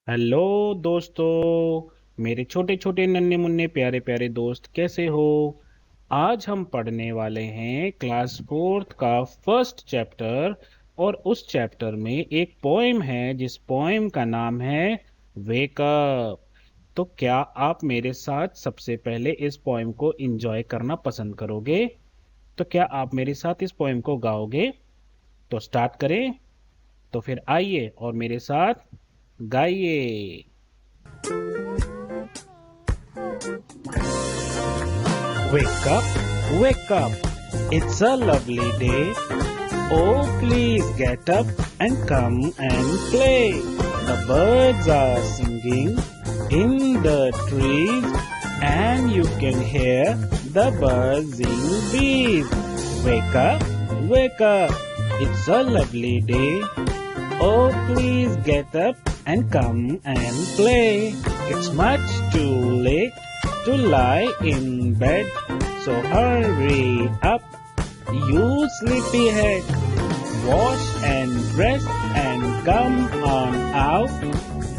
Hello दोस्तों, मेरे छोटे छोटे नन्हे मुन्ने प्यारे प्यारे दोस्त कैसे हो। आज हम पढ़ने वाले हैं क्लास फोर्थ का फर्स्ट चैप्टर। और उस चैप्टर में एक पोएम है जिस पोएम का नाम है वेक अप। तो क्या आप मेरे साथ सबसे पहले इस पोएम को एंजॉय करना पसंद करोगे? तो क्या आप मेरे साथ इस पोएम को गाओगे? तो स्टार्ट करें। तो फिर आइए और मेरे साथ गाइए। Wake up, wake up, it's a lovely day. Oh, please get up and come and play. The birds are singing in the trees, and you can hear the buzzing bees. Wake up, it's a lovely day. Oh, please get up and come and play. It's much too late to lie in bed, so hurry up, you sleepyhead. Wash and dress and come on out.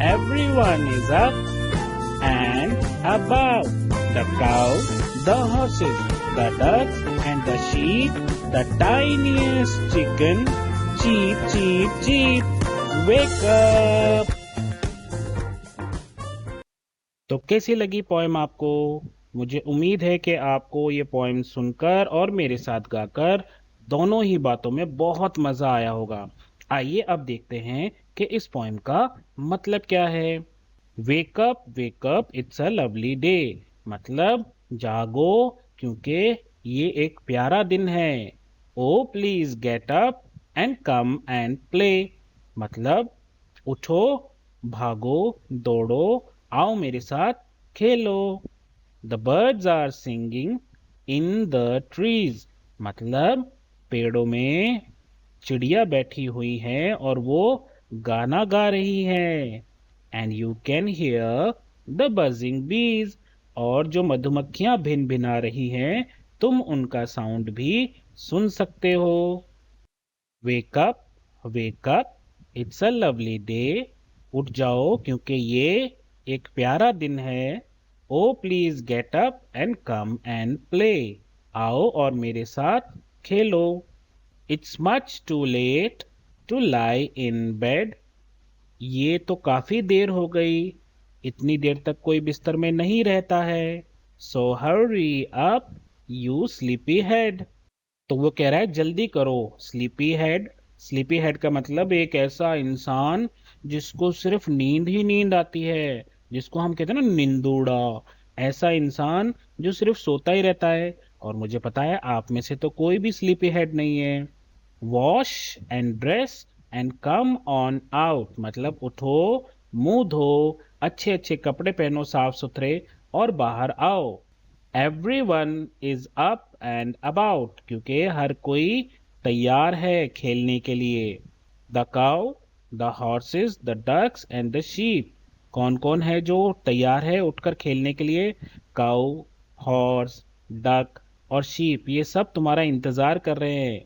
Everyone is up and about. The cow, the horses, the ducks and the sheep, the tiniest chicken, cheep, cheep, cheep. Wake up! तो कैसी लगी poem आपको? मुझे उम्मीद है कि आपको ये पोएम सुनकर और मेरे साथ गाकर दोनों ही बातों में बहुत मजा आया होगा। आइए अब देखते हैं कि इस पोएम का मतलब क्या है। Wake up it's a lovely day, मतलब जागो क्योंकि ये एक प्यारा दिन है। Oh please get up and come and play, मतलब उठो, भागो, दौड़ो, आओ मेरे साथ खेलो। The birds are singing in the trees, मतलब पेड़ों में चिड़िया बैठी हुई है और वो गाना गा रही है। And you can hear the buzzing बीज, और जो मधुमक्खियां भिन भिना रही हैं तुम उनका साउंड भी सुन सकते हो। Wake up it's a lovely day, उठ जाओ क्योंकि ये एक प्यारा दिन है। Oh please get up and come and play, आओ और मेरे साथ खेलो। It's much too late to lie in bed, ये तो काफी देर हो गई, इतनी देर तक कोई बिस्तर में नहीं रहता है। So hurry up, you sleepy head, तो वो कह रहा है जल्दी करो स्लीपी हेड। स्लीपी हेड का मतलब एक ऐसा इंसान जिसको सिर्फ नींद ही नींद आती है, जिसको हम कहते हैं ना निंदूड़ा। ऐसा इंसान जो सिर्फ सोता ही रहता है। और मुझे पता है आप में से तो कोई भी स्लीपी हेड नहीं है। Wash and dress and come on out, मतलब उठो, मुंह धो, अच्छे अच्छे कपड़े पहनो साफ सुथरे और बाहर आओ। Everyone is up and about, क्योंकि हर कोई तैयार है खेलने के लिए। The cow, the horses, the ducks and the sheep, कौन कौन है जो तैयार है उठकर खेलने के लिए? काउ, हॉर्स, डक और शीप, ये सब तुम्हारा इंतजार कर रहे हैं।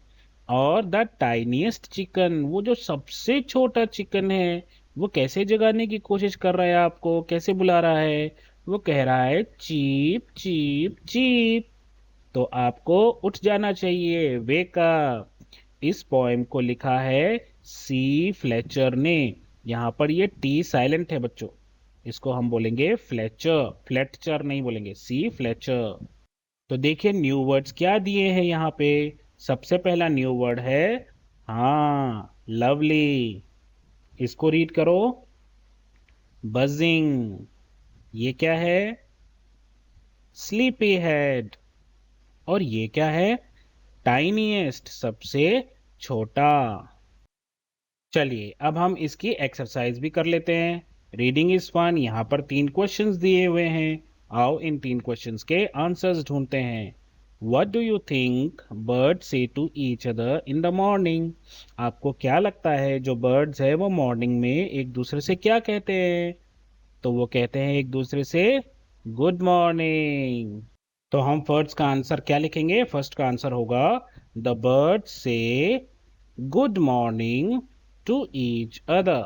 और द टाइनीस्ट चिकन, वो जो सबसे छोटा चिकन है, वो कैसे जगाने की कोशिश कर रहा है आपको, कैसे बुला रहा है? वो कह रहा है चीप चीप चीप। तो आपको उठ जाना चाहिए, वेका। इस पोएम को लिखा है सी फ्लेचर ने। यहाँ पर ये टी साइलेंट है बच्चों, इसको हम बोलेंगे फ्लेचर, फ्लेटचर नहीं बोलेंगे, सी फ्लेचर। तो देखिए न्यू वर्ड्स क्या दिए हैं यहाँ पे। सबसे पहला न्यू वर्ड है, हाँ, लवली। इसको रीड करो, बजिंग। ये क्या है? Sleepy head. और ये क्या है? टाइनीएस्ट, सबसे छोटा। चलिए अब हम इसकी एक्सरसाइज भी कर लेते हैं। रीडिंग इज फन, यहाँ पर 3 क्वेश्चंस दिए हुए हैं। आओ इन 3 क्वेश्चंस के आंसर्स ढूंढते हैं। What do you think birds say to each other in the morning? आपको क्या लगता है जो बर्ड्स है वो मॉर्निंग में एक दूसरे से क्या कहते हैं? तो वो कहते हैं एक दूसरे से गुड मॉर्निंग। तो हम फर्स्ट का आंसर क्या लिखेंगे? फर्स्ट का आंसर होगा द बर्ड्स से good morning to each other.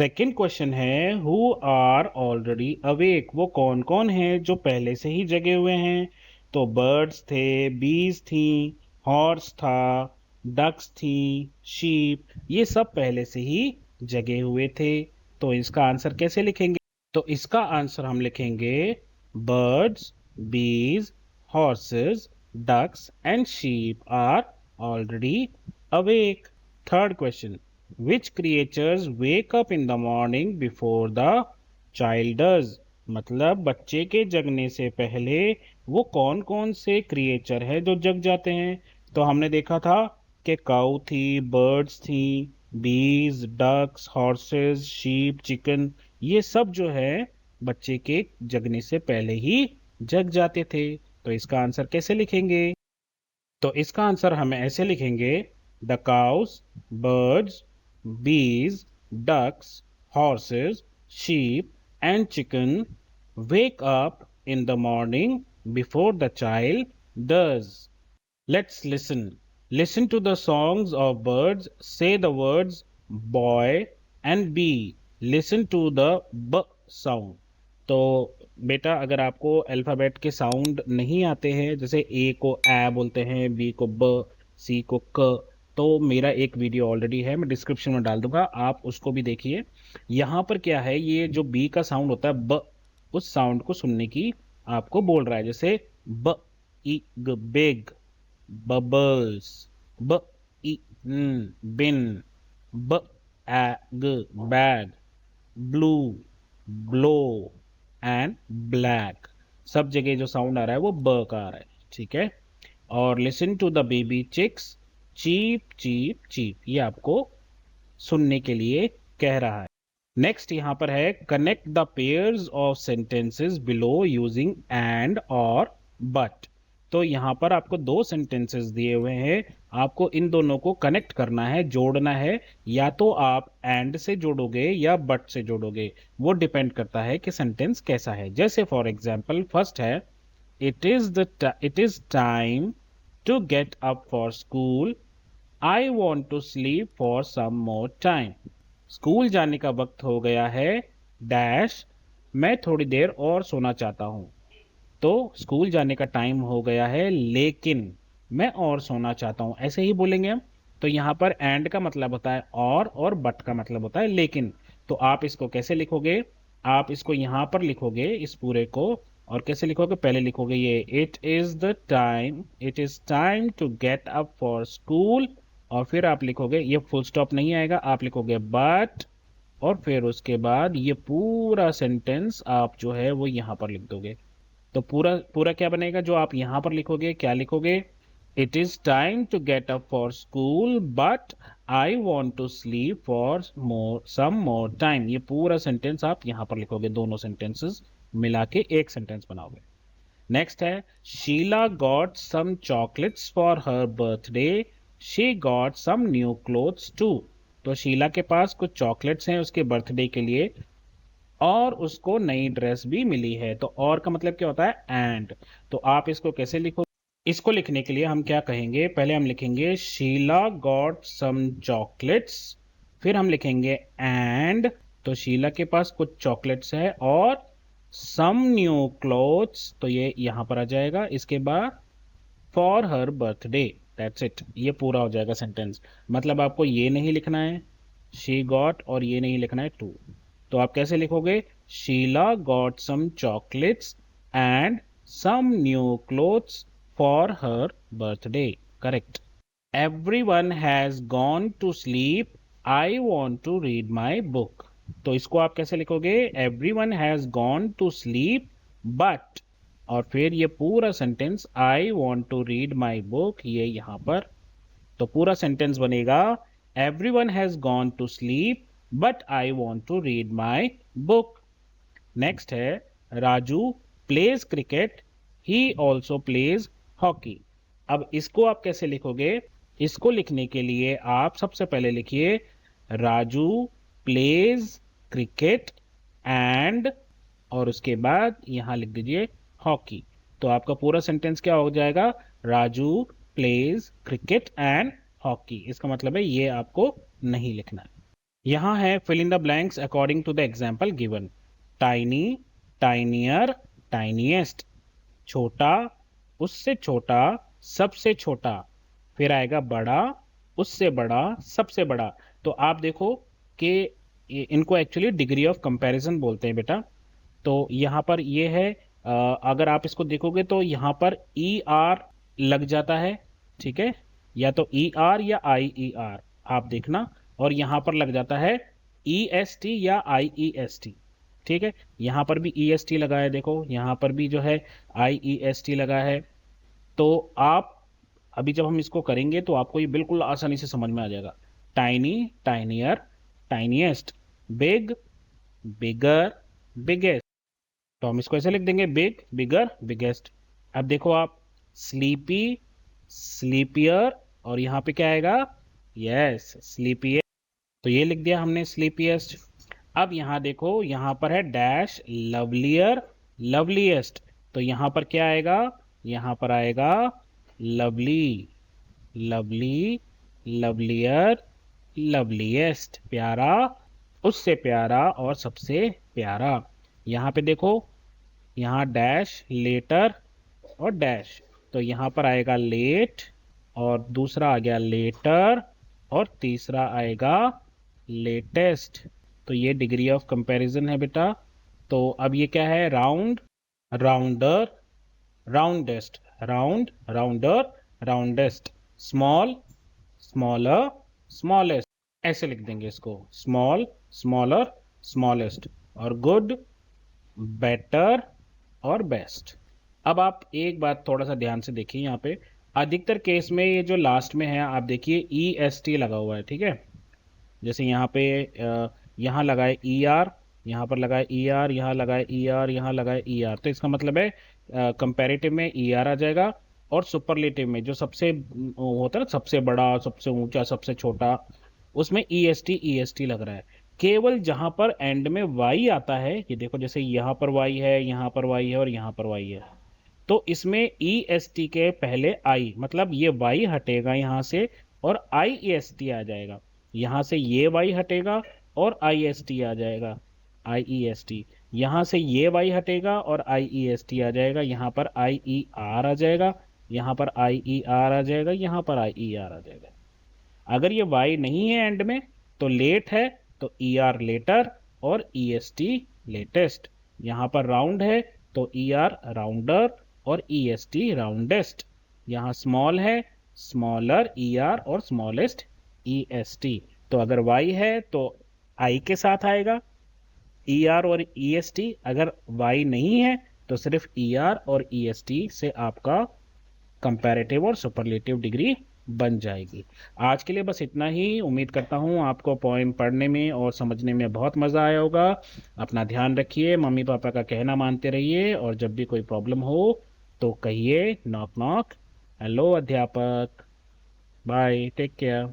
Second question है हु आर ऑलरेडी अवेक, वो कौन कौन है जो पहले से ही जगे हुए हैं। तो बर्ड्स थे, बीज थी, हॉर्स था, डक्स थी, शीप, ये सब पहले से ही जगे हुए थे। तो इसका आंसर कैसे लिखेंगे? तो इसका आंसर हम लिखेंगे birds, bees, horses, ducks and sheep are already awake. Third question, which creatures wake up in the morning before the child does, मतलब बच्चे के जगने से पहले वो कौन कौन से क्रिएचर है जो जग जाते हैं। तो हमने देखा था कि काऊ थी, बर्ड्स थी, बीज, डक्स, हॉर्सेस, शीप, चिकन, ये सब जो है बच्चे के जगने से पहले ही जग जाते थे। तो इसका आंसर कैसे लिखेंगे? तो इसका आंसर हम ऐसे लिखेंगे the cows, birds, bees, ducks, horses, sheep, and chicken wake up in the morning before the child does. Let's listen. Listen to the songs of birds. Say the words boy and bee. Listen to the b sound. तो बेटा अगर आपको alphabet के sound नहीं आते हैं, जैसे ए को ए बोलते हैं, बी को ब, सी को क, तो मेरा एक वीडियो ऑलरेडी है, मैं डिस्क्रिप्शन में डाल दूंगा, आप उसको भी देखिए। यहाँ पर क्या है, ये जो बी का साउंड होता है ब, उस साउंड को सुनने की आपको बोल रहा है। जैसे ब ई ग बिग, बबल्स, ब ई बिन, ब ए ग bag, blue, blow and black. सब जगह जो साउंड आ रहा है वो ब का आ रहा है, ठीक है। और listen to the baby chicks, cheep cheep cheep, ये आपको सुनने के लिए कह रहा है। नेक्स्ट यहाँ पर है connect the pairs of sentences below using and और बट। तो यहाँ पर आपको दो सेंटेंसेस दिए हुए हैं, आपको इन दोनों को कनेक्ट करना है, जोड़ना है। या तो आप एंड से जोड़ोगे या बट से जोड़ोगे, वो डिपेंड करता है कि सेंटेंस कैसा है। जैसे फॉर एग्जाम्पल फर्स्ट है it is time to get up for school, I want to sleep for some more time. School जाने का वक्त हो गया है डैश, मैं थोड़ी देर और सोना चाहता हूं। तो स्कूल जाने का टाइम हो गया है लेकिन मैं और सोना चाहता हूं, ऐसे ही बोलेंगे हम। तो यहां पर एंड का मतलब होता है और बट का मतलब होता है लेकिन। तो आप इसको कैसे लिखोगे? आप इसको यहां पर लिखोगे इस पूरे को, और कैसे लिखोगे? पहले लिखोगे ये it is time to get up for school, और फिर आप लिखोगे, ये फुल स्टॉप नहीं आएगा, आप लिखोगे बट, और फिर उसके बाद ये पूरा सेंटेंस आप जो है वो यहां पर लिख दोगे। तो पूरा पूरा क्या बनेगा? जो आप यहां पर लिखोगे, क्या लिखोगे? It is time to get up for school but I want to sleep for some more time. ये पूरा सेंटेंस आप यहां पर लिखोगे, दोनों सेंटेंसेस मिला के एक सेंटेंस बनाओगे। नेक्स्ट है Sheela got some chocolates for her birthday, she got some new clothes too. तो शीला के पास कुछ चॉकलेट्स हैं उसके बर्थडे के लिए, और उसको नई ड्रेस भी मिली है। तो और का मतलब क्या होता है? एंड। तो आप इसको कैसे लिखो? इसको लिखने के लिए हम क्या कहेंगे? पहले हम लिखेंगे शीला गॉट सम चॉकलेट्स, फिर हम लिखेंगे एंड, तो शीला के पास कुछ चॉकलेट्स है, और सम न्यू क्लोथ्स, तो ये यहां पर आ जाएगा। इसके बाद for her birthday, that's it, ये पूरा हो जाएगा सेंटेंस। मतलब आपको ये नहीं लिखना है शी गॉट, और ये नहीं लिखना है टू। तो आप कैसे लिखोगे? Sheela got some chocolates and some new clothes for her birthday, correct. Everyone has gone to sleep, I want to read my book. तो इसको आप कैसे लिखोगे? Everyone has gone to sleep but, और फिर ये पूरा sentence I want to read my book, ये यहां पर। तो पूरा सेंटेंस बनेगा everyone has gone to sleep but I want to read my book. Next है Raju pledge cricket, he also plays hockey. अब इसको आप कैसे लिखोगे? इसको लिखने के लिए आप सबसे पहले लिखिए राजू प्लेज क्रिकेट एंड, और उसके बाद यहां लिख दीजिए हॉकी। तो आपका पूरा सेंटेंस क्या हो जाएगा? Raju pledge cricket and hockey. इसका मतलब है ये आपको नहीं लिखना है। यहाँ है fill in the blanks according to the example given. Tiny, tinier, tiniest. छोटा, उससे छोटा, सबसे छोटा. फिर आएगा बड़ा, उससे बड़ा, सबसे बड़ा. तो आप देखो कि इनको एक्चुअली डिग्री ऑफ कंपैरिजन बोलते हैं बेटा. तो यहाँ पर ये है, अगर आप इसको देखोगे तो यहाँ पर ई आर लग जाता है. ठीक है, या तो ई आर या आई ई आर, आप देखना. और यहाँ पर लग जाता है ई एस टी या आई ई एस टी. ठीक है, यहाँ पर भी ई एस टी लगा है, देखो यहाँ पर भी जो है आई ई एस टी लगा है. तो आप अभी जब हम इसको करेंगे तो आपको ये बिल्कुल आसानी से समझ में आ जाएगा. Tiny, tinier, tiniest. Big, bigger, biggest. तो हम इसको ऐसे लिख देंगे, बिग, बिगर, बिगेस्ट. अब देखो आप, स्लीपी, स्लीपियर, और यहाँ पे क्या आएगा, यस स्लीपियर. तो ये लिख दिया हमने स्लीपिएस्ट. अब यहाँ देखो, यहाँ पर है डैश लवलियर, लवलीएस्ट. तो यहाँ पर क्या आएगा, यहाँ पर आएगा लवली, लवली, लवलियर, लवलीएस्ट. प्यारा, उससे प्यारा और सबसे प्यारा. यहाँ पे देखो, यहाँ डैश लेटर और डैश. तो यहाँ पर आएगा लेट, और दूसरा आ गया लेटर, और तीसरा आएगा लेटेस्ट. तो ये डिग्री ऑफ कंपैरिजन है बेटा. तो अब ये क्या है, round, rounder, roundest. Round, rounder, roundest. Small, smaller, smallest. ऐसे लिख देंगे इसको, स्मॉल, स्मॉलर, स्मॉलेस्ट. और गुड, बेटर, और बेस्ट. अब आप एक बात थोड़ा सा ध्यान से देखिए, यहाँ पे अधिकतर केस में ये जो लास्ट में है, आप देखिए ई एस टी लगा हुआ है. ठीक है, जैसे यहाँ पे यहाँ लगाए ई आर, यहाँ पर लगाए ई आर, यहाँ लगाए ई आर, यहाँ लगाए ई आर. तो इसका मतलब है कंपैरेटिव में ई आर आ जाएगा, और सुपरलेटिव में जो सबसे होता है ना, सबसे बड़ा, सबसे ऊंचा, सबसे छोटा, उसमें ई एस टी लग रहा है. केवल जहां पर एंड में वाई आता है, ये देखो जैसे यहाँ पर वाई है, यहाँ पर वाई है, और यहाँ पर वाई है, तो इसमें ई एस टी के पहले आई, मतलब ये वाई हटेगा यहाँ से, और आई एस टी आ जाएगा. यहाँ से ये वाई हटेगा और आई एस टी आ जाएगा, आई ई एस टी. यहाँ से ये वाई हटेगा और आई ई एस टी आ जाएगा. यहाँ पर आई ई आर आ जाएगा, यहाँ पर आई ई आर आ जाएगा, यहाँ पर आई ई आर आ जाएगा. अगर ये वाई नहीं है एंड में, तो लेट है, तो ई आर लेटर, और ई एस टी लेटेस्ट. यहाँ पर राउंड है, तो ई आर राउंडर, और ई एस टी राउंडेस्ट. यहाँ स्मॉल है, स्मॉलर ई आर, और स्मॉलेस्ट ई एस टी. तो अगर वाई है तो आई के साथ आएगा ई आर और ई एस टी. अगर वाई नहीं है तो सिर्फ ई आर और ई एस टी से आपका कंपैरेटिव और सुपरलेटिव डिग्री बन जाएगी. आज के लिए बस इतना ही. उम्मीद करता हूँ आपको पोएम पढ़ने में और समझने में बहुत मज़ा आया होगा. अपना ध्यान रखिए, मम्मी पापा का कहना मानते रहिए, और जब भी कोई प्रॉब्लम हो तो कहिए नॉक नॉक. हेलो अध्यापक. Bye, take care.